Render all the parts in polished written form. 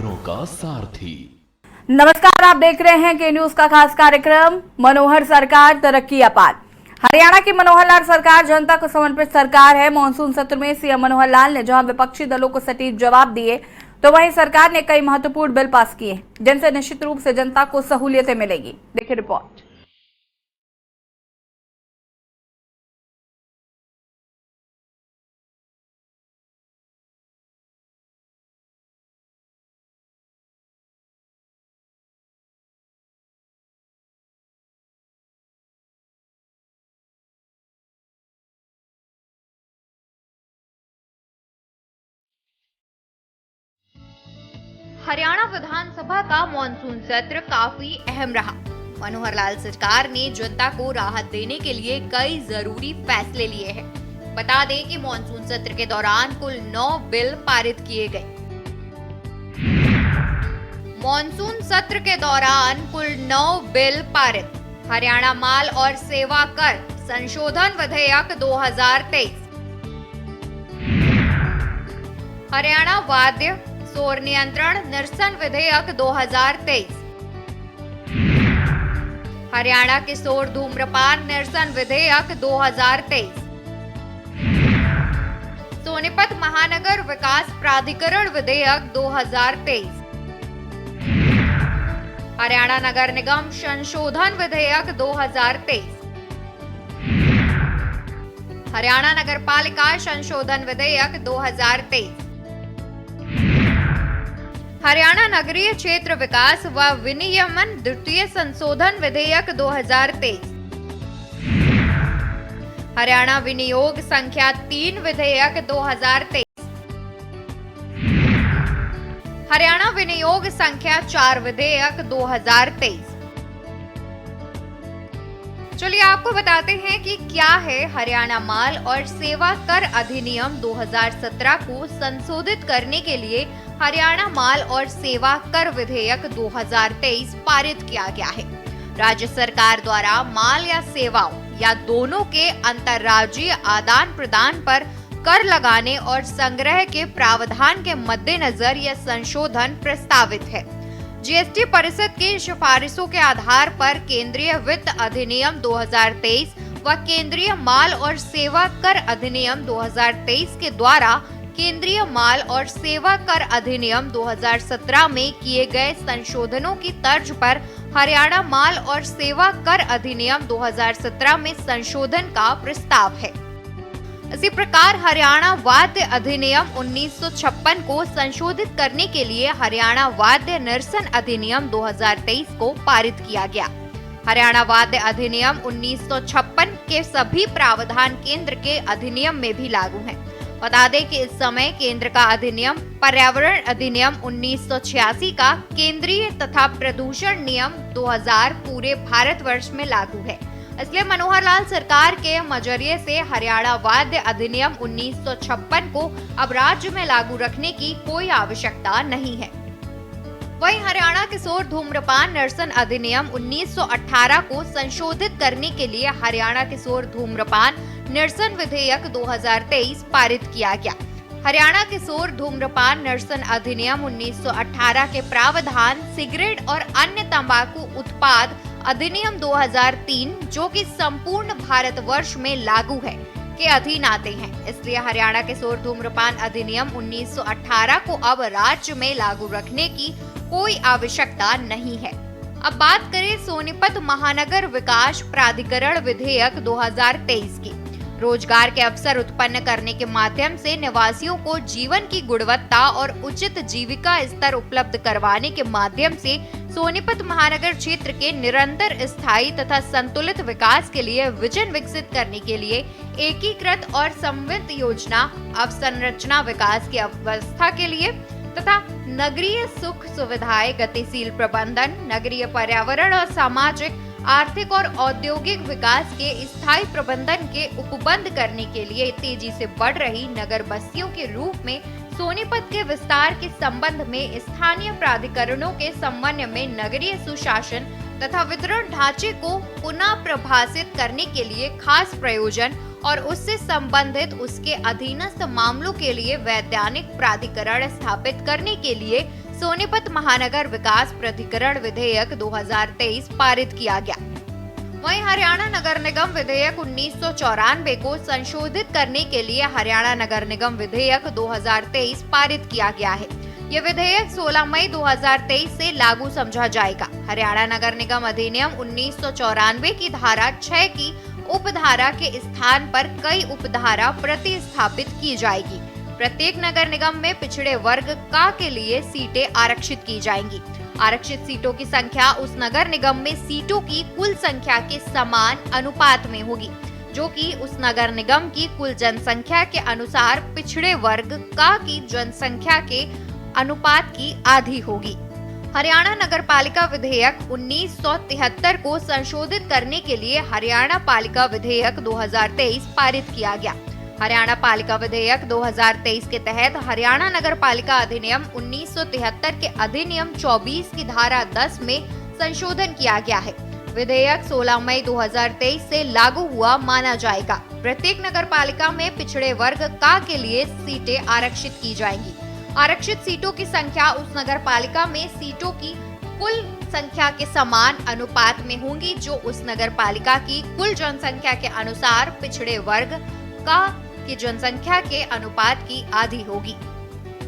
का सारथी। नमस्कार, आप देख रहे हैं के न्यूज का खास कार्यक्रम मनोहर सरकार तरक्की अपार। हरियाणा की मनोहर लाल सरकार जनता को समर्पित सरकार है। मानसून सत्र में सीएम मनोहर लाल ने जहां विपक्षी दलों को सटीक जवाब दिए, तो वहीं सरकार ने कई महत्वपूर्ण बिल पास किए, जिनसे निश्चित रूप से जनता को सहूलियतें मिलेगी। देखिए रिपोर्ट। हरियाणा विधानसभा का मॉनसून सत्र काफी अहम रहा। मनोहर लाल सरकार ने जनता को राहत देने के लिए कई जरूरी फैसले लिए हैं। बता दें कि मॉनसून सत्र के दौरान कुल 9 बिल पारित किए गए। मॉनसून सत्र के दौरान कुल 9 बिल पारित। हरियाणा माल और सेवा कर संशोधन विधेयक 2023, हरियाणा वाद्य शोर नियंत्रण निरसन विधेयक 2023, हरियाणा किशोर धूम्रपान निरसन विधेयक 2023, सोनीपत महानगर विकास प्राधिकरण विधेयक 2023, हरियाणा नगर निगम संशोधन विधेयक 2023, हरियाणा नगरपालिका संशोधन विधेयक 2023, हरियाणा नगरीय क्षेत्र विकास व विनियमन द्वितीय संशोधन विधेयक 2023, हरियाणा विनियोग संख्या 3 विधेयक 2023, हरियाणा विनियोग संख्या 4 विधेयक 2023। चलिए आपको बताते हैं कि क्या है हरियाणा माल और सेवा कर अधिनियम 2017 को संशोधित करने के लिए हरियाणा माल और सेवा कर विधेयक 2023 पारित किया गया है। राज्य सरकार द्वारा माल या सेवाओं या दोनों के अंतर्राज्यीय आदान प्रदान पर कर लगाने और संग्रह के प्रावधान के मद्देनजर यह संशोधन प्रस्तावित है। जीएसटी परिषद की सिफारिशों के आधार पर केंद्रीय वित्त अधिनियम 2023 व केंद्रीय माल और सेवा कर अधिनियम 2023 के द्वारा केंद्रीय माल और सेवा कर अधिनियम 2017 में किए गए संशोधनों की तर्ज पर हरियाणा माल और सेवा कर अधिनियम 2017 में संशोधन का प्रस्ताव है। इसी प्रकार हरियाणा वाद्य अधिनियम 1956 को संशोधित करने के लिए हरियाणा वाद्य निरसन अधिनियम 2023 को पारित किया गया। हरियाणा वाद्य अधिनियम 1956 के सभी प्रावधान केंद्र के अधिनियम में भी लागू हैं। बता दें कि इस समय केंद्र का अधिनियम पर्यावरण अधिनियम 1986 का केंद्रीय तथा प्रदूषण नियम 2000 पूरे भारतवर्ष में लागू है। इसलिए मनोहर लाल सरकार के नजरिए से हरियाणा वाद्य अधिनियम 1956 को अब राज्य में लागू रखने की कोई आवश्यकता नहीं है। वहीं हरियाणा किशोर धूम्रपान निरसन अधिनियम 1918 को संशोधित करने के लिए हरियाणा किशोर धूम्रपान निरसन विधेयक 2023 पारित किया गया। हरियाणा किशोर धूम्रपान निरसन अधिनियम 1918 के प्रावधान सिगरेट और अन्य तंबाकू उत्पाद अधिनियम 2003 जो कि संपूर्ण भारतवर्ष में लागू है के अधीन आते हैं। इसलिए हरियाणा किशोर धूम्रपान अधिनियम 1918 को अब राज्य में लागू रखने की कोई आवश्यकता नहीं है। अब बात करें सोनीपत महानगर विकास प्राधिकरण विधेयक 2023 की। रोजगार के अवसर उत्पन्न करने के माध्यम से निवासियों को जीवन की गुणवत्ता और उचित जीविका स्तर उपलब्ध करवाने के माध्यम से सोनीपत महानगर क्षेत्र के निरंतर स्थायी तथा संतुलित विकास के लिए विजन विकसित करने के लिए एकीकृत और समन्वित योजना अवसंरचना विकास की अवस्था के लिए तथा नगरीय सुख सुविधाएं गतिशील प्रबंधन, नगरीय पर्यावरण और सामाजिक आर्थिक और औद्योगिक विकास के स्थायी प्रबंधन के उपबंध करने के लिए तेजी से बढ़ रही नगर बस्तियों के रूप में सोनीपत के विस्तार के संबंध में स्थानीय प्राधिकरणों के समन्वय में नगरीय सुशासन तथा वितरण ढांचे को पुनः प्रभाषित करने के लिए खास प्रयोजन और उससे संबंधित उसके अधीनस्थ मामलों के लिए वैधानिक प्राधिकरण स्थापित करने के लिए सोनीपत महानगर विकास प्राधिकरण विधेयक 2023 पारित किया गया। वहीं हरियाणा नगर निगम विधेयक 1994 को संशोधित करने के लिए हरियाणा नगर निगम विधेयक 2023 पारित किया गया है। ये विधेयक 16 मई 2023 से लागू समझा जाएगा। हरियाणा नगर निगम अधिनियम 1994 की धारा 6 की उपधारा के स्थान पर कई उपधारा प्रतिस्थापित की जाएगी। प्रत्येक नगर निगम में पिछड़े वर्ग का के लिए सीटें आरक्षित की जाएंगी। आरक्षित सीटों की संख्या उस नगर निगम में सीटों की कुल संख्या के समान अनुपात में होगी, जो कि उस नगर निगम की कुल जनसंख्या के अनुसार पिछड़े वर्ग का की जनसंख्या के अनुपात की आधी होगी। हरियाणा नगर पालिका विधेयक 1973 को संशोधित करने के लिए हरियाणा पालिका विधेयक 2023 पारित किया गया। हरियाणा पालिका विधेयक 2023 के तहत हरियाणा नगर पालिका अधिनियम 1973 के अधिनियम 24 की धारा 10 में संशोधन किया गया है। विधेयक 16 मई 2023 से लागू हुआ माना जाएगा। प्रत्येक नगर पालिका में पिछड़े वर्ग का के लिए सीटें आरक्षित की जाएंगी। आरक्षित सीटों की संख्या उस नगर पालिका में सीटों की कुल संख्या के समान अनुपात में होंगी, जो उस नगर पालिका की कुल जनसंख्या के अनुसार पिछड़े वर्ग का की जनसंख्या के अनुपात की आधी होगी।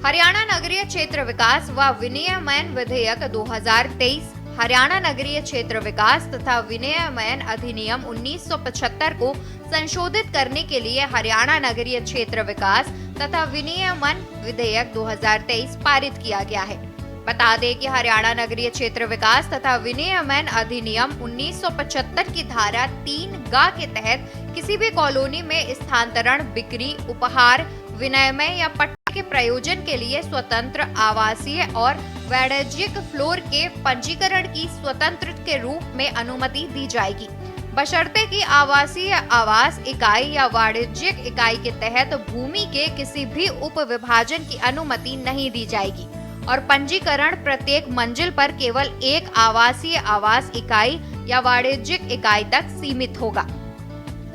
हरियाणा नगरीय क्षेत्र विकास व विनियमन विधेयक 2023 हरियाणा नगरीय क्षेत्र विकास तथा विनियमन अधिनियम 1975 को संशोधित करने के लिए हरियाणा नगरीय क्षेत्र विकास तथा विनियमन विधेयक 2023 पारित किया गया है। बता दें कि हरियाणा नगरीय क्षेत्र विकास तथा विनियमन अधिनियम 1975 की धारा 3 के तहत किसी भी कॉलोनी में स्थानांतरण, बिक्री, उपहार, विनिमय या पट्टे के प्रयोजन के लिए स्वतंत्र आवासीय और वाणिज्यिक फ्लोर के पंजीकरण की स्वतंत्र के रूप में अनुमति दी जाएगी, बशर्ते कि आवासीय आवास इकाई या वाणिज्यिक इकाई के तहत भूमि के किसी भी उप विभाजन की अनुमति नहीं दी जाएगी और पंजीकरण प्रत्येक मंजिल पर केवल एक आवासीय आवास इकाई या वाणिज्यिक इकाई तक सीमित होगा।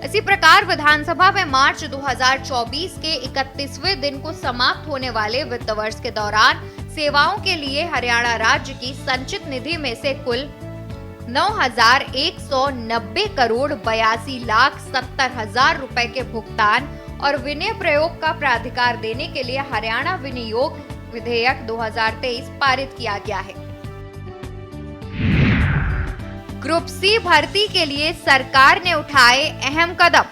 इसी प्रकार विधानसभा में मार्च 2024 के 31वें दिन को समाप्त होने वाले वित्त वर्ष के दौरान सेवाओं के लिए हरियाणा राज्य की संचित निधि में से कुल 9,190 करोड़ 82,70,000 रुपए के भुगतान और विनिमय प्रयोग का प्राधिकार देने के लिए हरियाणा विनियोग विधेयक 2023 पारित किया गया है। ग्रुप सी भर्ती के लिए सरकार ने उठाए अहम कदम।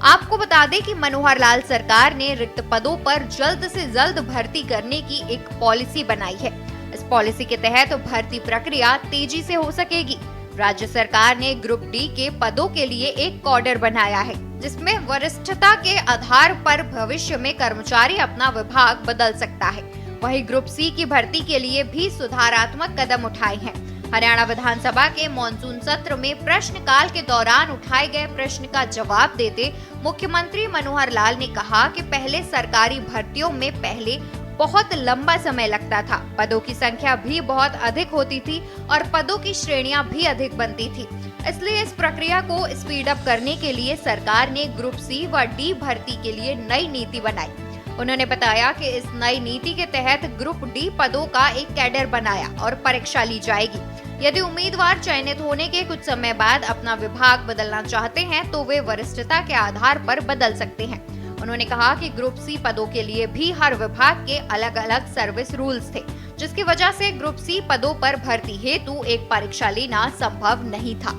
आपको बता दें कि मनोहर लाल सरकार ने रिक्त पदों पर जल्द से जल्द भर्ती करने की एक पॉलिसी बनाई है। इस पॉलिसी के तहत भर्ती प्रक्रिया तेजी से हो सकेगी। राज्य सरकार ने ग्रुप डी के पदों के लिए एक कॉडर बनाया है, जिसमें वरिष्ठता के आधार पर भविष्य में कर्मचारी अपना विभाग बदल सकता है। वहीं ग्रुप सी की भर्ती के लिए भी सुधारात्मक कदम उठाए हैं। हरियाणा विधानसभा के मॉनसून सत्र में प्रश्नकाल के दौरान उठाए गए प्रश्न का जवाब देते मुख्यमंत्री मनोहर लाल ने कहा कि पहले सरकारी भर्तियों में पहले बहुत लंबा समय लगता था, पदों की संख्या भी बहुत अधिक होती थी और पदों की श्रेणियां भी अधिक बनती थी। इसलिए इस प्रक्रिया को स्पीड अप करने के लिए सरकार ने ग्रुप सी व डी भर्ती के लिए नई नीति बनाई। उन्होंने बताया कि इस नई नीति के तहत ग्रुप डी पदों का एक कैडर बनाया और परीक्षा ली जाएगी। यदि उम्मीदवार चयनित होने के कुछ समय बाद अपना विभाग बदलना चाहते हैं तो वे वरिष्ठता के आधार पर बदल सकते हैं। उन्होंने कहा कि ग्रुप सी पदों के लिए भी हर विभाग के अलग अलग सर्विस रूल्स थे, जिसकी वजह से ग्रुप सी पदों पर भर्ती हेतु एक परीक्षा लेना संभव नहीं था।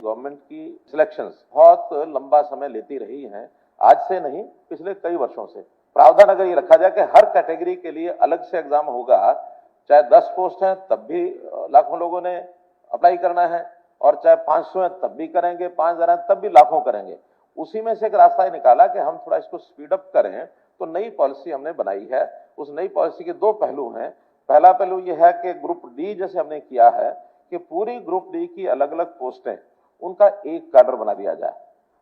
गवर्नमेंट की सिलेक्शंस बहुत लंबा समय लेती रही हैं, आज से नहीं पिछले कई वर्षों से। प्रावधान अगर ये रखा जाए कि हर कैटेगरी के लिए अलग से एग्जाम होगा, चाहे 10 पोस्ट हैं तब भी लाखों लोगों ने अप्लाई करना है और चाहे 500 हैं तब भी करेंगे, 5,000 हैं तब भी लाखों करेंगे। उसी में से एक रास्ता ही निकाला कि हम थोड़ा इसको स्पीड अप करें, तो नई पॉलिसी हमने बनाई है। उस नई पॉलिसी के 2 पहलू हैं। पहला पहलू यह है कि ग्रुप डी जैसे हमने किया है कि पूरी ग्रुप डी की अलग अलग पोस्टें उनका एक कैडर बना दिया जाए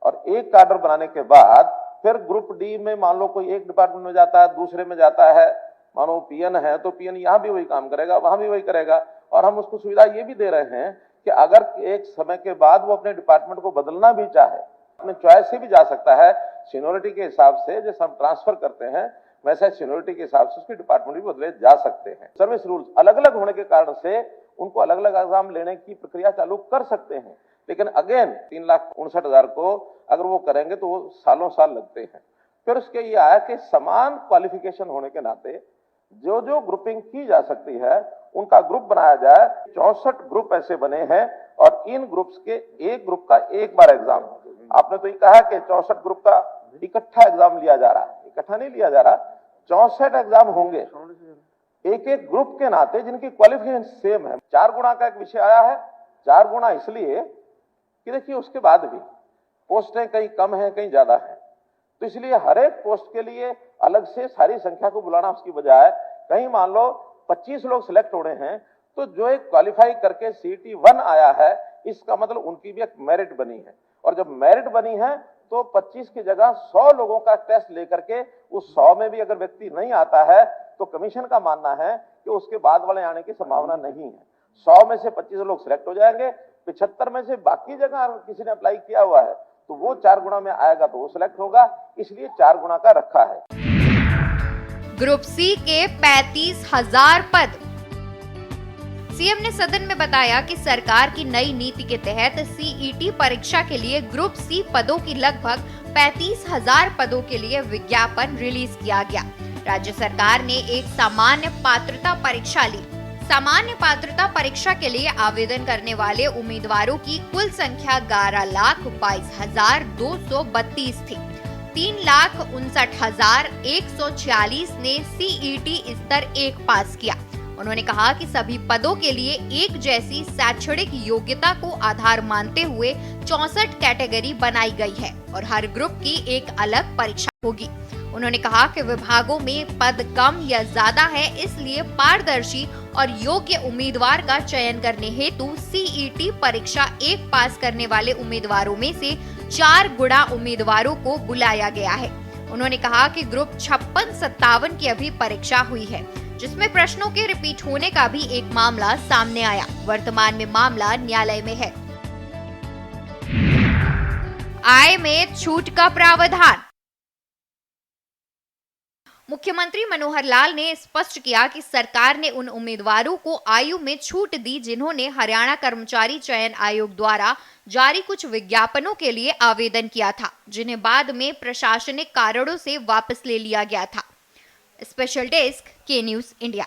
और एक कैडर बनाने के बाद फिर ग्रुप डी में मान लो कोई एक डिपार्टमेंट में जाता है, दूसरे में जाता है, मानो पीएन है तो पीएन यहाँ भी वही काम करेगा, वहां भी वही करेगा। और हम उसको सुविधा ये भी दे रहे हैं कि अगर एक समय के बाद वो अपने डिपार्टमेंट को बदलना भी चाहे, अपने चॉइस से भी जा सकता है, सीनियरिटी के हिसाब से जैसे हम ट्रांसफर करते हैं वैसे सीनियरिटी के हिसाब से उसके डिपार्टमेंट भी बदले जा सकते हैं। सर्विस रूल्स अलग अलग होने के कारण से उनको अलग अलग एग्जाम लेने की प्रक्रिया चालू कर सकते हैं, लेकिन अगेन 3,59,000 को अगर वो करेंगे तो वो सालों साल लगते हैं। फिर उसके ये आया कि समान क्वालिफिकेशन होने के नाते जो जो ग्रुपिंग की जा सकती है उनका ग्रुप बनाया जाए। 64 ग्रुप ऐसे बने हैं और इन ग्रुप्स के एक ग्रुप का एक बार एग्जाम। आपने तो ये कहा कि 64 ग्रुप का इकट्ठा एग्जाम लिया जा रहा है, इकट्ठा नहीं लिया जा रहा, 64 एग्जाम होंगे एक एक ग्रुप के नाते जिनकी क्वालिफिकेशन सेम है। 4 गुणा का एक विषय आया है। 4 गुणा इसलिए कि देखिए उसके बाद भी पोस्टें कहीं कम है कहीं ज्यादा है, तो इसलिए हर एक पोस्ट के लिए अलग से सारी संख्या को बुलाना उसकी बजाय कहीं मान लो 25 लोग सिलेक्ट हो रहे हैं, तो जो एक क्वालिफाई करके CET 1 आया है इसका मतलब उनकी भी एक मेरिट बनी है, और जब मेरिट बनी है तो 25 की जगह 100 लोगों का टेस्ट लेकर के उस 100 में भी अगर व्यक्ति नहीं आता है तो कमीशन का मानना है कि उसके बाद वाले आने की संभावना नहीं है। 100 में से 25 लोग सिलेक्ट हो जाएंगे, 75 में से बाकी जगह किसी ने अप्लाई किया हुआ है तो वो 4 गुणा में आएगा तो वो सिलेक्ट होगा, इसलिए 4 गुणा का रखा है। ग्रुप सी के 35,000 पद। सीएम ने सदन में बताया कि सरकार की नई नीति के तहत CET परीक्षा के लिए ग्रुप सी पदों की लगभग 35,000 पदों के लिए विज्ञापन रिलीज किया गया। राज्य सरकार ने एक सामान्य पात्रता परीक्षा ली। सामान्य पात्रता परीक्षा के लिए आवेदन करने वाले उम्मीदवारों की कुल संख्या 11,22,232 थी। 3,59,146 ने CET स्तर 1 पास किया। उन्होंने कहा कि सभी पदों के लिए एक जैसी शैक्षणिक योग्यता को आधार मानते हुए 64 कैटेगरी बनाई गई है और हर ग्रुप की एक अलग परीक्षा होगी। उन्होंने कहा कि विभागों में पद कम या ज्यादा है, इसलिए पारदर्शी और योग्य उम्मीदवार का चयन करने हेतु CET परीक्षा 1 पास करने वाले उम्मीदवारों में से 4 गुणा उम्मीदवारों को बुलाया गया है। उन्होंने कहा कि ग्रुप 56-57 की अभी परीक्षा हुई है, जिसमें प्रश्नों के रिपीट होने का भी एक मामला सामने आया। वर्तमान में मामला न्यायालय में है। आय में छूट का प्रावधान। मुख्यमंत्री मनोहर लाल ने स्पष्ट किया कि सरकार ने उन उम्मीदवारों को आयु में छूट दी जिन्होंने हरियाणा कर्मचारी चयन आयोग द्वारा जारी कुछ विज्ञापनों के लिए आवेदन किया था, जिन्हें बाद में प्रशासनिक कारणों से वापस ले लिया गया था। स्पेशल डेस्क के न्यूज इंडिया।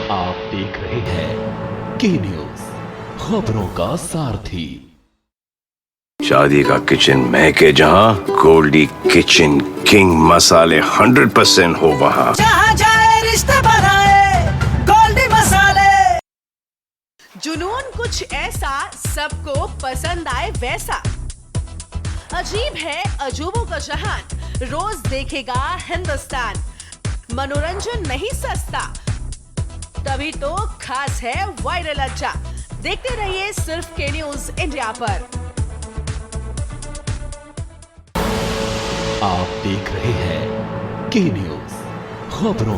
आप देख रहे हैं के न्यूज, खबरों का सारथी। शादी का किचन महके जहां, गोल्डी किचन किंग मसाले 100% हो वहां। जहां जाए रिश्ते बनाए गोल्डी मसाले। जुनून कुछ ऐसा सबको पसंद आए वैसा। अजीब है अजूबों का जहान, रोज देखेगा हिंदुस्तान। मनोरंजन नहीं सस्ता, तभी तो खास है वायरल अड्डा। देखते रहिए सिर्फ के न्यूज इंडिया पर। आप देख रहे हैं के न्यूज, खबरों